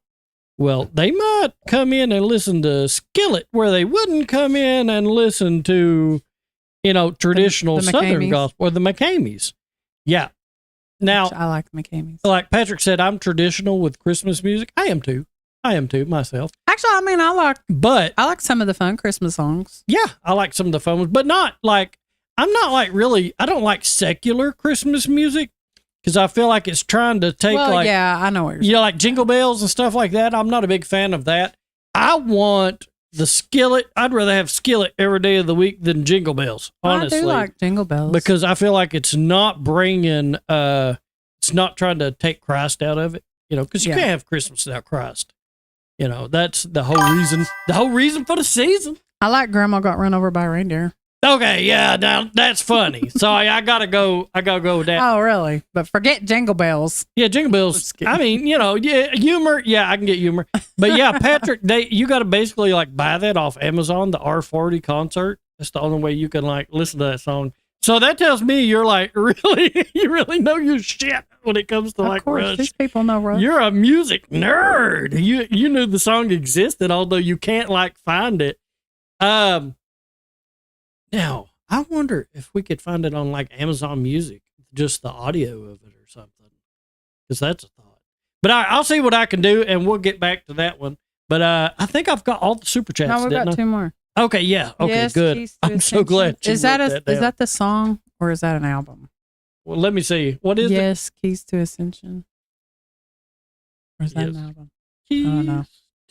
Well, they might come in and listen to Skillet where they wouldn't come in and listen to, traditional the Southern McCameys. gospel or the McCameys. Yeah. Now, I like the McCameys. like Patrick said, I'm traditional with Christmas music. I am too myself. Actually, I mean, But I like some of the fun Christmas songs. yeah, I like some of the fun ones, but not like, I'm not like really, I don't like secular Christmas music because I feel like it's trying to take yeah, I know what you're saying. like Jingle Bells and stuff like that. I'm not a big fan of that. I want the Skillet. I'd rather have Skillet every day of the week than Jingle Bells, honestly. I do like Jingle Bells. Because I feel like it's not bringing, it's not trying to take Christ out of it, because you Yeah. can't have Christmas without Christ. That's the whole reason for the season. I like Grandma Got Run Over by a Reindeer. Okay, yeah, now that's funny. So I gotta go with that. Oh, really? But forget Jingle Bells. Yeah, Jingle Bells. Just kidding. I mean, yeah, humor. Yeah, I can get humor. But yeah, Patrick, you got to basically like buy that off Amazon, the R40 concert. That's the only way you can like listen to that song. So that tells me you're like you really know your shit when it comes to Of like course, Rush. these people know Rush. You're a music nerd. You knew the song existed, although you can't like find it. Now I wonder if we could find it on like Amazon Music, just the audio of it or something, because that's a thought. But I'll see what I can do, and we'll get back to that one. But I think I've got all the super chats. No, we've didn't got I? 2 more. Okay, yeah. Okay, Yes, good. Keys to I'm so glad. Ascension. Is that the song or is that an album? Well, let me see. What is it? Yes, Keys to Ascension. Or is that Yes. an album? Keys don't know.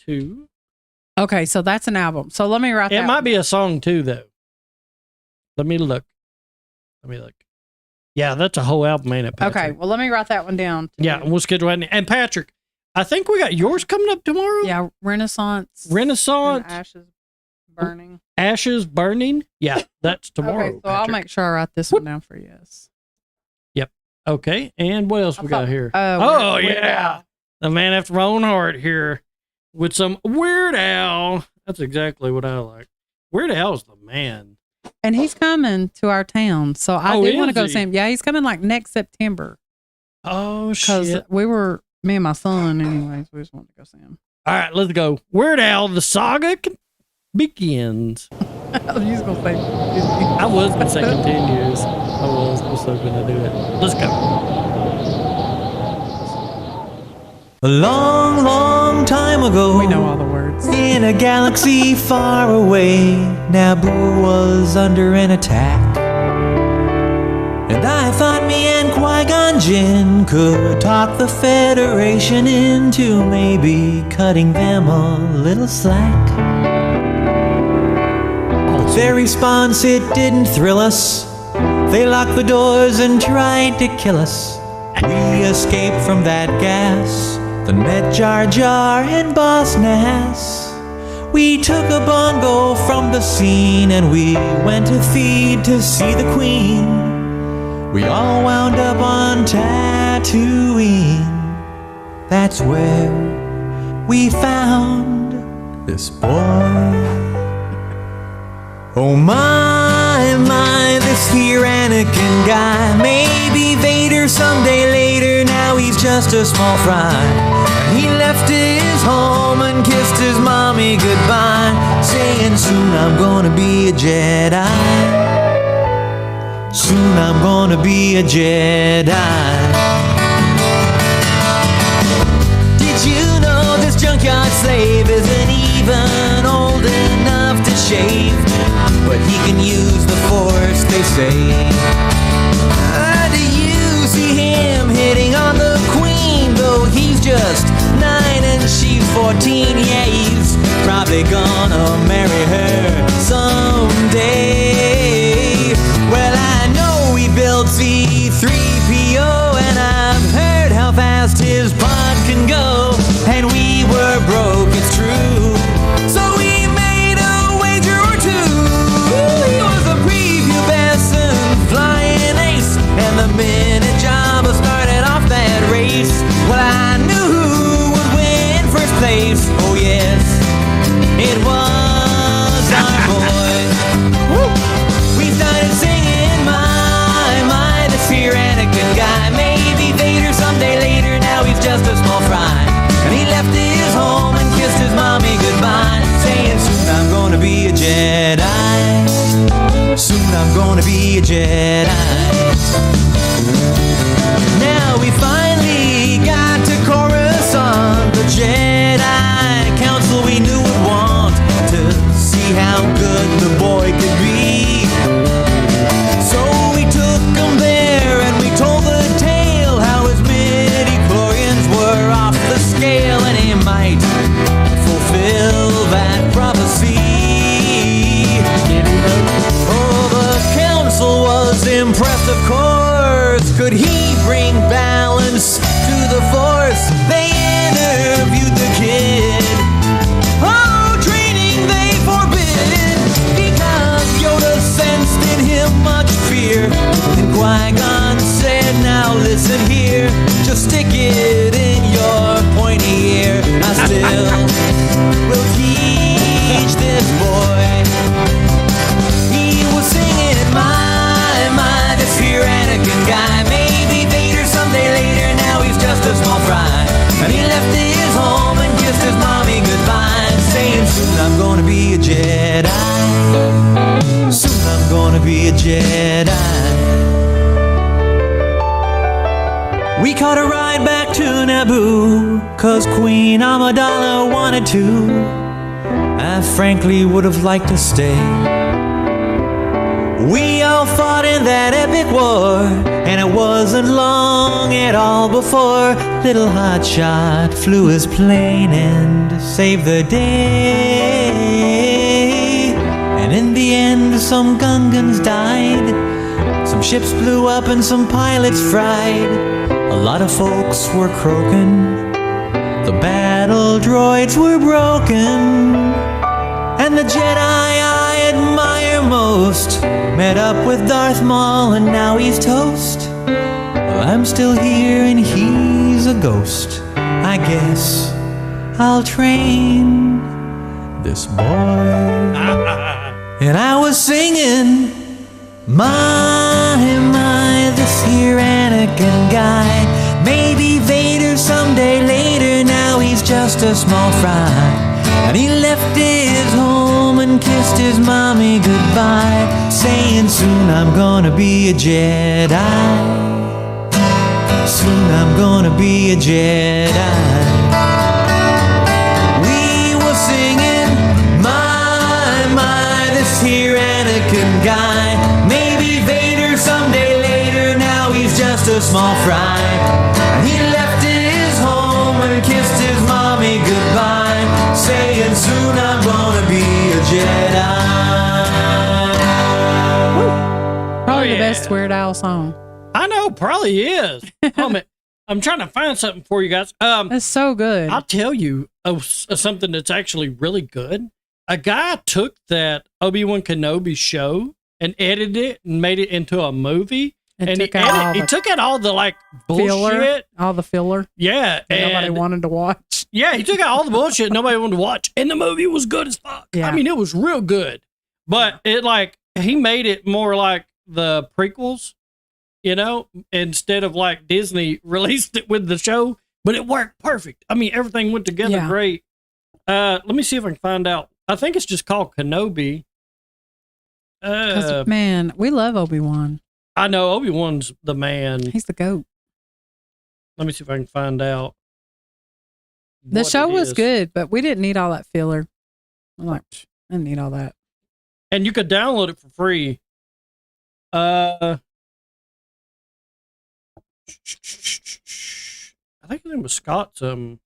to. Okay, so that's an album. So let me write that. It might one be down. a song too, though. Let me look. Yeah, that's a whole album, ain't it, Patrick? Okay, well, let me write that one down. Yeah, and we'll schedule it. And Patrick, I think we got yours coming up tomorrow. Yeah, Renaissance. Renaissance. and Ashes Burning. Ashes Burning. Yeah, that's tomorrow. Okay, so I'll Patrick. make sure I write this one down for yes. Okay, and what else we got here? Oh, yeah. The man after my own heart here with some Weird Al. That's exactly what I like. Weird Al's the man. And he's coming to our town, so I Oh, do want to is go he? see him. Yeah, he's coming like next September Oh, because shit. me and my son, anyways, we just wanted to go see him. All right, let's go. Weird Al, the saga begins. You was gonna say, I was going to say continues. I was so going to do it. Let's go. A long, long time ago, we know all the words. in a galaxy far away, Naboo was under an attack. And I thought me and Qui-Gon Jinn could talk the Federation into maybe cutting them a little slack. Their response, it didn't thrill us. They locked the doors and tried to kill us. We escaped from that gas, then met Jar Jar and Boss Nass. We took a bongo from the scene and we went to Theed to see the Queen. We all wound up on Tatooine. That's where we found this boy. Oh my, this here Anakin guy. Maybe Vader someday later, now he's just a small fry. And he left his home and kissed his mommy goodbye, saying soon I'm gonna be a Jedi. Soon I'm gonna be a Jedi. Did you know this junkyard slave isn't even old enough to shave? But he can use the Force, they say. Do you see him hitting on the Queen? Though he's just just 9 and she's 14. Yeah, he's probably gonna marry her someday. Well, I know he built C3PO, and I've heard how fast his pod can go. And we were broke, it's true, so we made a wager or two. He was a prepubescent flying ace, and the minute Jabba started off that race, well, I knew who would win first place. Oh yes, it was our boy. We started singing my, this here Anakin guy. Maybe Vader someday later, now he's just a small fry. And he left his home and kissed his mommy goodbye, saying soon I'm gonna be a Jedi. Soon I'm gonna be a Jedi. Now we finally got to Coruscant, the Jedi Council we knew would want to see how good the boy could be. So we took him there and we told the tale how his midi-chlorians were off the scale, and he might fulfill that prophecy. Oh, the council was impressed, of course. Could he bring balance to the force? They interviewed the kid. Oh, training they forbid, because Yoda sensed in him much fear. And Qui-Gon said, now listen here, just stick it in your pointy ear. I still will teach this boy. He was singing my, this here Anakin guy. Maybe Vader someday later, now he's just a small fry. And he left his home and kissed his mommy goodbye, saying soon I'm gonna be a Jedi. Soon I'm gonna be a Jedi. We caught a ride back to Naboo, 'cause Queen Amidala wanted to. I frankly would have liked to stay. We all fought in that epic war, and it wasn't long at all before little Hotshot flew his plane and saved the day. And in the end, some Gungans died, some ships blew up and some pilots fried. A lot of folks were croaking, the battle droids were broken, and the Jedi I admire most met up with Darth Maul, and now he's toast. Well, I'm still here and he's a ghost. I guess I'll train this boy. And I was singing my, this here Anakin guy. Maybe Vader someday later, now he's just a small fry. And he left his home and kissed his mommy goodbye, saying soon I'm gonna be a Jedi. Soon I'm gonna be a Jedi. We were singing my, this here Anakin guy. Maybe Vader someday later, now he's just a small fry. And he left his home and kissed his mommy goodbye, saying soon I'm gonna be a Jedi. Probably the best Weird Al song. I know, probably is. Oh, man. I'm trying to find something for you guys. It's so good. I'll tell you something that's actually really good. A guy took that Obi-Wan Kenobi show and edited it and made it into a movie. And he took out all the like bullshit, filler, all the filler. Yeah, that nobody wanted to watch. Yeah, he took out all the bullshit nobody wanted to watch, and the movie was good as fuck. Yeah. I mean, it was real good, but it like he made it more like the prequels, you know, instead of like Disney released it with the show. But it worked perfect. I mean, everything went together great. Let me see if I can find out. I think it's just called Kenobi. Man, we love Obi-Wan. I know Obi-Wan's the man. He's the GOAT. Let me see if I can find out. The show was good, but we didn't need all that filler. I'm like, I didn't need all that. And you could download it for free. I think his name was Scott. Let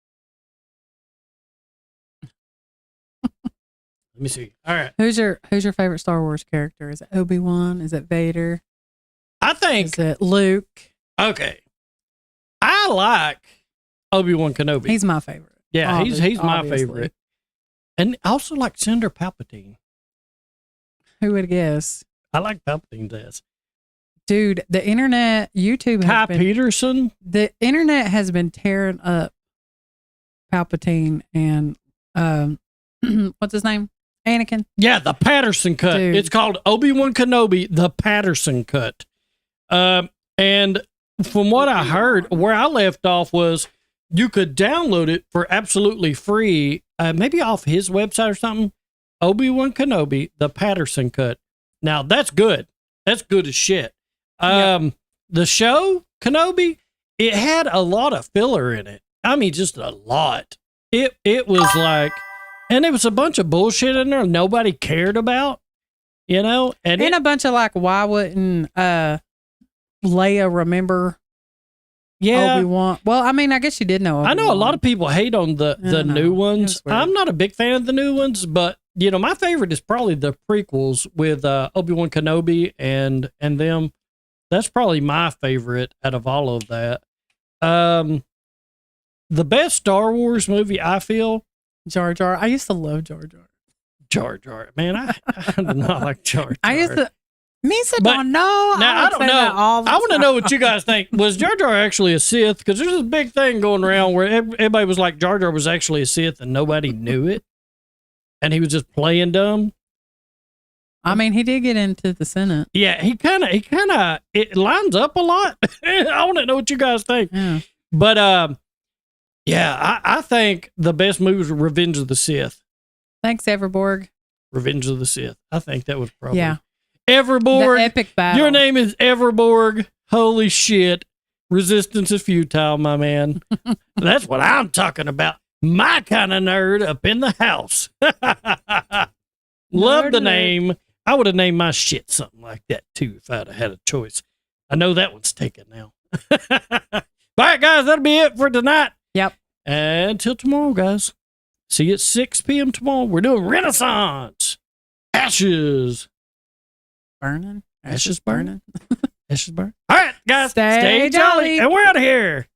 me see. All right. Who's your favorite Star Wars character? Is it Obi-Wan? Is it Vader? I think. Is it Luke? Okay. I like Obi-Wan Kenobi. He's my favorite. Yeah, he's my obviously. favorite. And I also like Senator Palpatine. Who would guess? I like Palpatine's ass. Dude, the internet, YouTube Kai has been, Peterson. the internet has been tearing up Palpatine and what's his name? Anakin. Yeah, the Patterson cut. Dude. It's called Obi-Wan Kenobi, the Patterson cut. And from what I heard, where I left off was you could download it for absolutely free, maybe off his website or something. Obi-Wan Kenobi, the Patterson cut. Now, that's good. That's good as shit. The show, Kenobi, it had a lot of filler in it. I mean, just a lot. It was like... And there was a bunch of bullshit in there nobody cared about, you know? And a bunch of like, why wouldn't Leia remember Obi-Wan? Well, I mean, I guess you did know Obi-Wan. I know a lot of people hate on the new ones. It's weird. I'm not a big fan of the new ones, but, you know, my favorite is probably the prequels with Obi-Wan Kenobi and them. That's probably my favorite out of all of that. The best Star Wars movie, I feel... Jar Jar. I used to love Jar Jar. Jar Jar. Man, I do not like Jar Jar. I used to... Misa But don't know. Now, I don't know. I want to know what you guys think. Was Jar Jar actually a Sith? Because there's this big thing going around where everybody was like, Jar Jar was actually a Sith and nobody knew it. And he was just playing dumb. I mean, he did get into the Senate. Yeah, he kind of, it lines up a lot. I want to know what you guys think. Yeah. But, yeah, I think the best movie was Revenge of the Sith. Thanks, Everborg. Revenge of the Sith. I think that was probably... Yeah. Everborg. The epic battle. Your name is Everborg. Holy shit. Resistance is futile, my man. That's what I'm talking about. My kind of nerd up in the house. Love the name. I would have named my shit something like that too if I'd have had a choice. I know that one's taken now. All right, guys, that'll be it for tonight. Yep. Until tomorrow, guys. See you at 6 p.m. tomorrow. We're doing Renaissance. Ashes. Burning. Ashes burning. Ashes burning. All right, guys. Stay Stay jolly. jolly. And we're out of here.